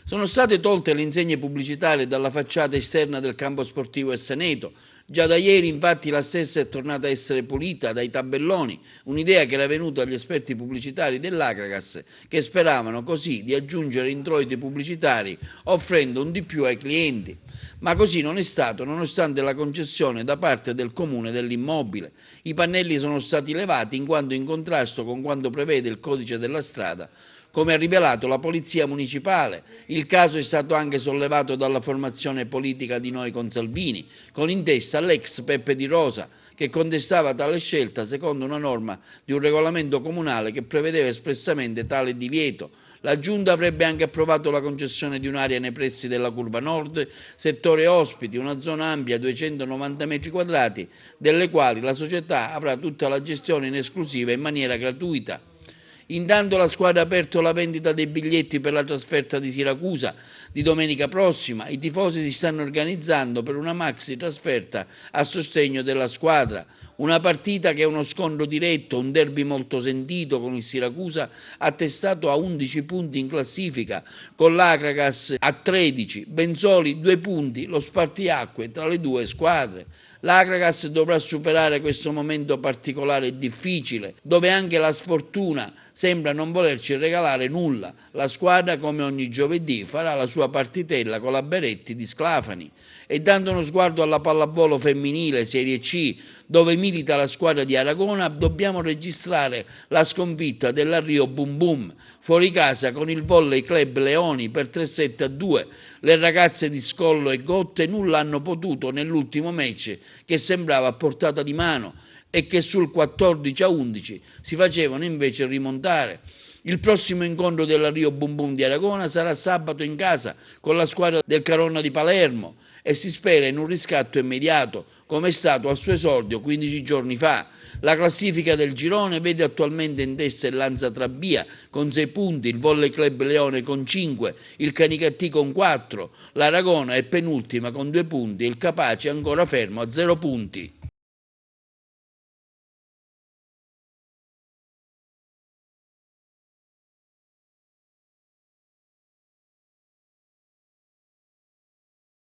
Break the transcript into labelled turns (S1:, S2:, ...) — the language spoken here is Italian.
S1: Sono state tolte le insegne pubblicitarie dalla facciata esterna del campo sportivo Essaneto. Già da ieri, infatti, la stessa è tornata a essere pulita dai tabelloni, un'idea che era venuta agli esperti pubblicitari dell'Agragas, che speravano così di aggiungere introiti pubblicitari offrendo un di più ai clienti. Ma così non è stato, nonostante la concessione da parte del comune dell'immobile. I pannelli sono stati levati in quanto in contrasto con quanto prevede il codice della strada, come ha rivelato la Polizia Municipale. Il caso è stato anche sollevato dalla formazione politica di Noi con Salvini, con in testa l'ex Peppe Di Rosa, che contestava tale scelta secondo una norma di un regolamento comunale che prevedeva espressamente tale divieto. La Giunta avrebbe anche approvato la concessione di un'area nei pressi della Curva Nord, settore ospiti, una zona ampia 290 metri quadrati, delle quali la società avrà tutta la gestione in esclusiva in maniera gratuita. Intanto la squadra ha aperto la vendita dei biglietti per la trasferta di Siracusa di domenica prossima. I tifosi si stanno organizzando per una maxi trasferta a sostegno della squadra. Una partita che è uno scontro diretto, un derby molto sentito con il Siracusa attestato a 11 punti in classifica, con l'Agragas a 13, ben soli 2 punti, lo spartiacque tra le due squadre. L'Agragas dovrà superare questo momento particolare e difficile, dove anche la sfortuna sembra non volerci regalare nulla. La squadra, come ogni giovedì, farà la sua partitella con la Beretti di Sclafani. E dando uno sguardo alla pallavolo femminile Serie C, dove milita la squadra di Aragona, dobbiamo registrare la sconfitta della Rio Bum Bum, fuori casa con il Volley Club Leoni per 3-7-2. Le ragazze di Scollo e Gotte nulla hanno potuto nell'ultimo match, che sembrava a portata di mano e che sul 14-11 si facevano invece rimontare. Il prossimo incontro della Rio Bum Bum di Aragona sarà sabato in casa con la squadra del Caronna di Palermo e si spera in un riscatto immediato, come è stato al suo esordio 15 giorni fa. La classifica del girone vede attualmente in testa il Lanza Trabia con 6 punti, il Volley Club Leone con 5, il Canicattì con 4, l'Aragona è penultima con 2 punti e il Capaci è ancora fermo a 0 punti.